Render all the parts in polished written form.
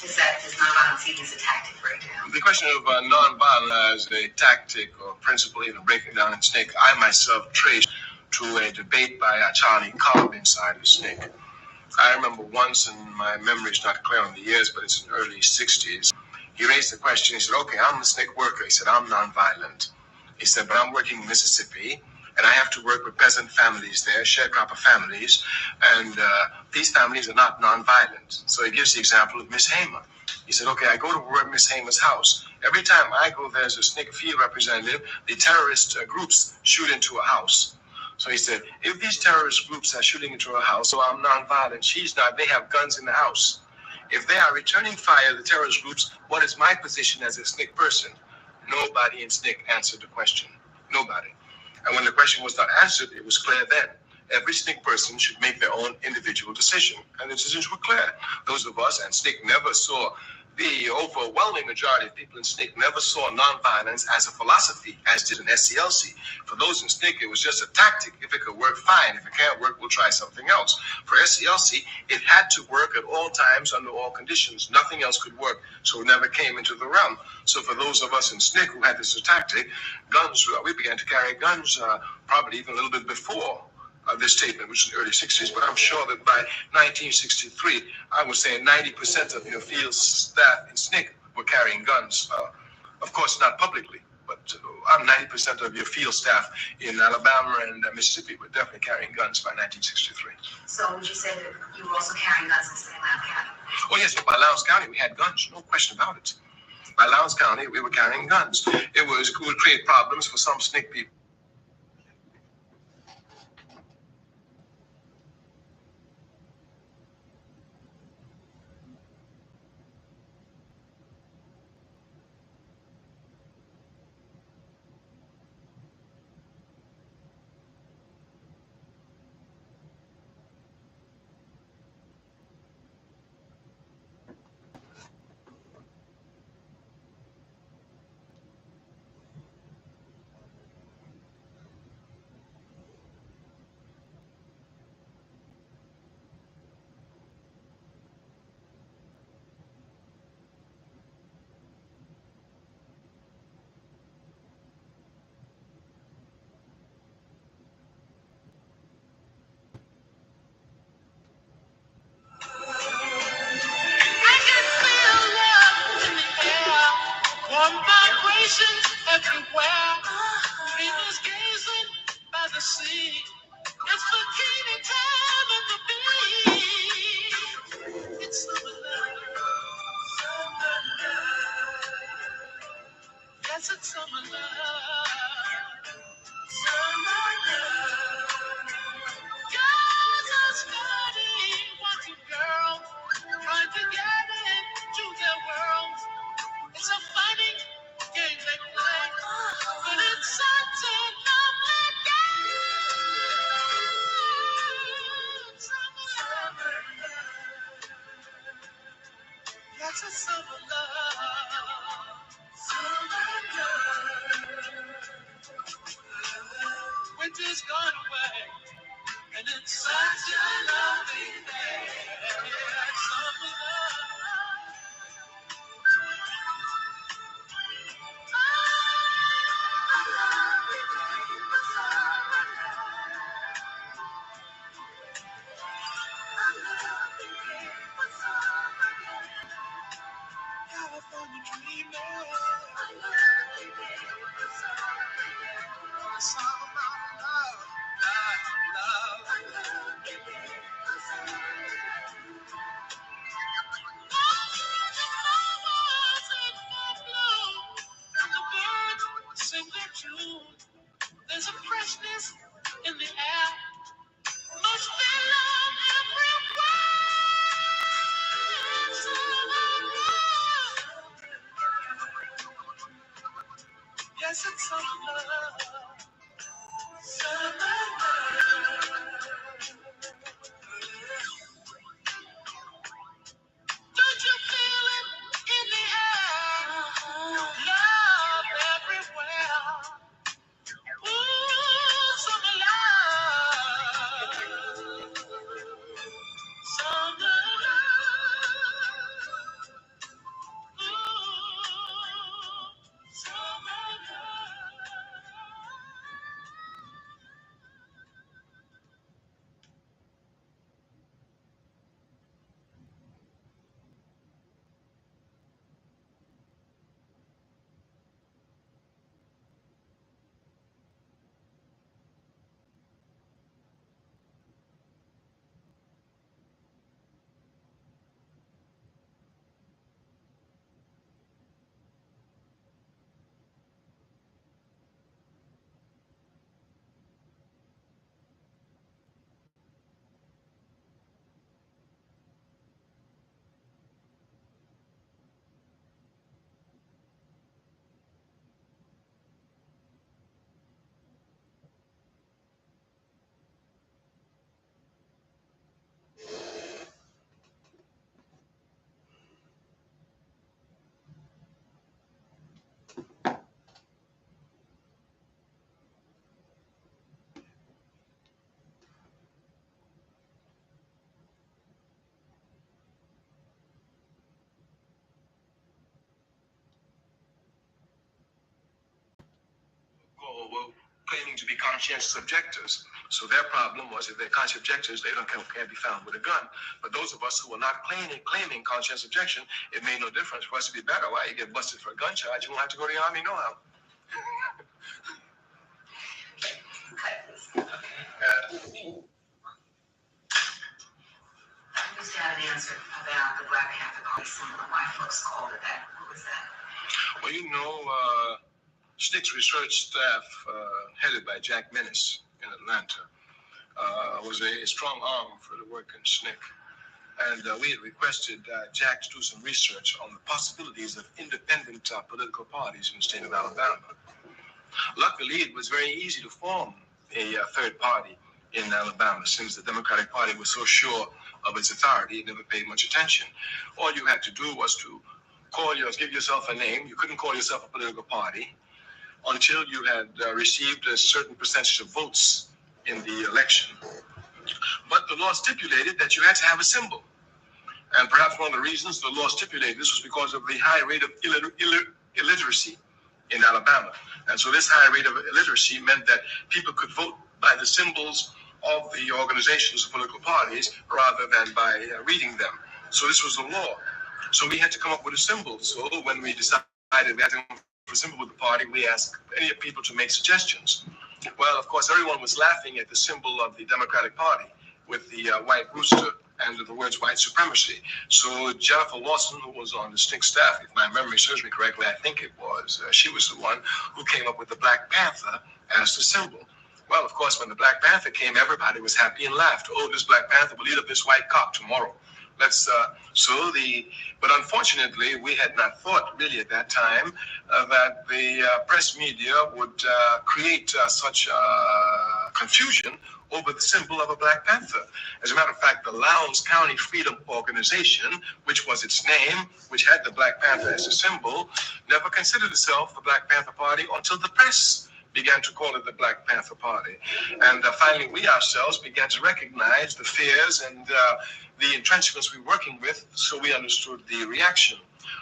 Is that is nonviolence seen as a tactic right now? The question of nonviolence as a tactic or principle, even breaking down in SNCC, I myself trace to a debate by Charlie Cobb inside of SNCC. I remember once, and my memory is not clear on the years, but it's in the early 60s, he raised the question. He said, okay, I'm a SNCC worker. He said, I'm nonviolent. He said, but I'm working in Mississippi, and I have to work with peasant families there, sharecropper families, and these families are not nonviolent. So he gives the example of Miss Hamer. He said, okay, I go to work Miss Hamer's house. Every time I go there as a SNCC field representative, the terrorist groups shoot into a house. So he said, if these terrorist groups are shooting into a house, so I'm nonviolent, she's not, they have guns in the house. If they are returning fire, the terrorist groups, what is my position as a SNCC person? Nobody in SNCC answered the question. Nobody. And when the question was not answered, it was clear then. Every SNCC person should make their own individual decision. And the decisions were clear. Those of us, and SNCC never saw, the overwhelming majority of people in SNCC never saw nonviolence as a philosophy, as did an SCLC. For those in SNCC, it was just a tactic. If it could work, fine. If it can't work, we'll try something else. For SCLC, it had to work at all times under all conditions. Nothing else could work, so it never came into the realm. So for those of us in SNCC who had this as a tactic, guns, we began to carry guns probably even a little bit before this statement, which is the early 60s, but I'm sure that by 1963, I would say 90% of your field staff in SNCC were carrying guns. Of course, not publicly, but 90% of your field staff in Alabama and Mississippi were definitely carrying guns by 1963. So would you say that you were also carrying guns in St. Louis County? Oh, yes, by Lowndes County, we had guns, no question about it. By Lowndes County, we were carrying guns. It would create problems for some SNCC people. Everywhere, dreamers gazing by the sea. It's the teeny time of the bee. It's summer love, summer love. Yes, it's summer love, summer love. Guys are studying, watching girls trying to get into their world. It's a funny game they play, but it's such a lovely game. Summer love. That's a summer love. Summer love. Winter's gone away, and it's such a lovely day. Summer love. California dreamer. Song about love, sing their tune. There's a freshness in the air. Must be love everywhere. Summer love. Yes, it's summer love. Summer love. Don't you feel it in the air? Love everywhere. Ooh, summer love. Summer love. were claiming to be conscientious objectors. So their problem was if they're conscientious objectors, they can't be found with a gun. But those of us who were not claiming conscientious objection, it made no difference for us to be better. Why? You get busted for a gun charge, you don't have to go to the army no how. I used to have an answer about the Black Panther Party symbol and why folks called it that. What was that? Well, SNCC's research staff, headed by Jack Menace in Atlanta, was a strong arm for the work in SNCC. And we had requested Jack to do some research on the possibilities of independent political parties in the state of Alabama. Luckily, it was very easy to form a third party in Alabama, since the Democratic Party was so sure of its authority, it never paid much attention. All you had to do was to give yourself a name. You couldn't call yourself a political party until you had received a certain percentage of votes in the election. But the law stipulated that you had to have a symbol. And perhaps one of the reasons the law stipulated this was because of the high rate of illiteracy in Alabama. And so this high rate of illiteracy meant that people could vote by the symbols of the organizations of political parties rather than by reading them. So this was the law. So we had to come up with a symbol. So when we decided we had to come up with a symbol with the party, we asked any people to make suggestions. Well, of course, everyone was laughing at the symbol of the Democratic Party with the white rooster and the words white supremacy. So Jennifer Lawson, who was on the SNCC staff, if my memory serves me correctly, I think it was, she was the one who came up with the Black Panther as the symbol. Well, of course, when the Black Panther came, everybody was happy and laughed. Oh, this Black Panther will eat up this white cop tomorrow. But unfortunately, we had not thought really at that time that the press media would create such confusion over the symbol of a Black Panther. As a matter of fact, the Lowndes County Freedom Organization, which was its name, which had the Black Panther as a symbol, never considered itself the Black Panther Party until the press began to call it the Black Panther Party. And finally, we ourselves began to recognize the fears and the entrenchments we were working with, so we understood the reaction.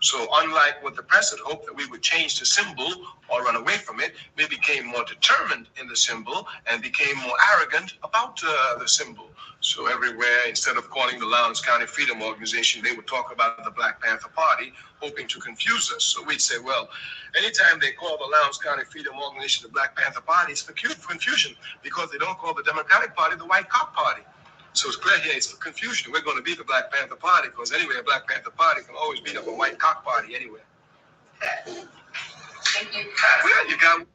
So unlike what the press had hoped that we would change the symbol or run away from it, we became more determined in the symbol and became more arrogant about the symbol. So everywhere, instead of calling the Lowndes County Freedom Organization, they would talk about the Black Panther Party, hoping to confuse us. So we'd say, well, anytime they call the Lowndes County Freedom Organization the Black Panther Party, it's for confusion, because they don't call the Democratic Party the White Cop Party. So it's clear here, it's for confusion. We're going to be the Black Panther Party, because anyway, a Black Panther Party can always beat up a white cock party anywhere. Thank you. Well, you got...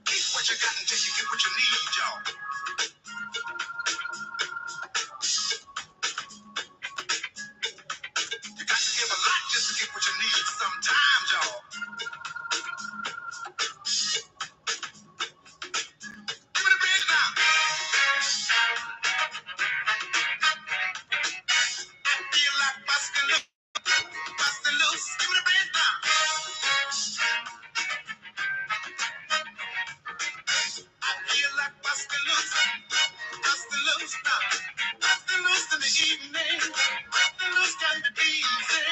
Get what you got until you get what you need, y'all. You got to give a lot just to get what you need sometimes, y'all. Give me the bridge now. I feel like busting loose, busting loose. Give me the bridge now. I feel like busting loose now. Busting loose in the evening. Busting loose can be easy.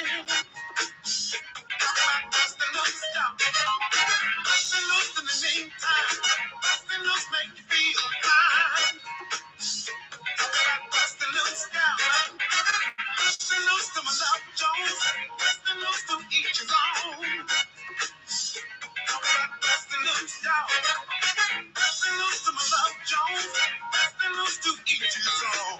Talk about busting loose, y'all. Busting loose in the meantime. Busting loose make you feel fine. Talk about busting loose, y'all. Busting loose to my love Jones. Busting loose to each his own. Talk about busting loose, y'all. Busting loose to my love Jones. Busting loose to each his own.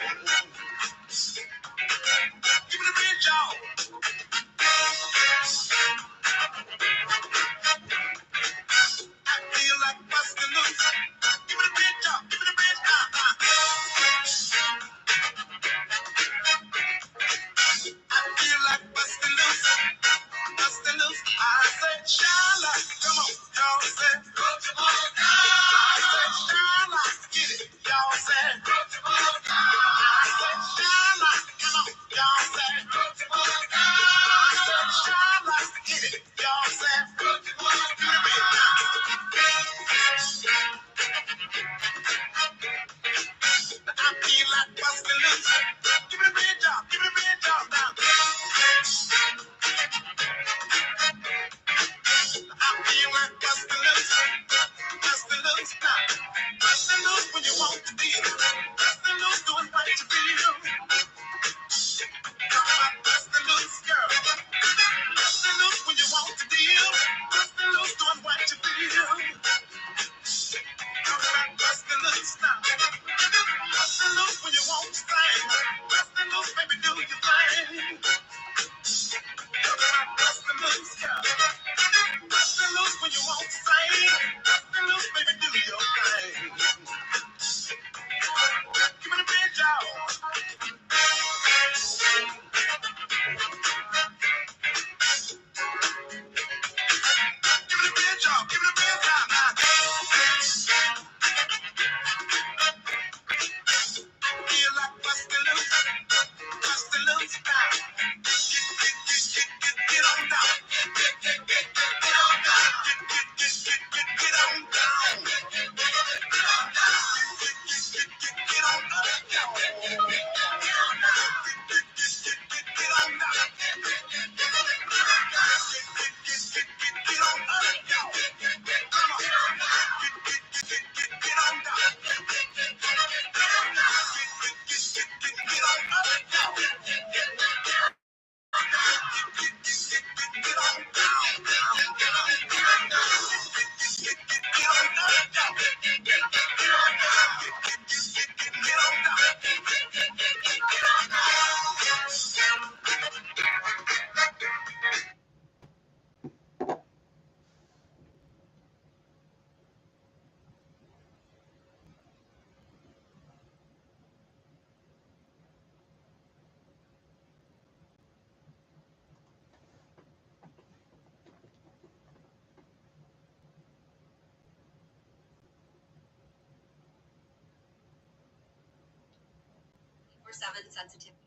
24/7 sensitive.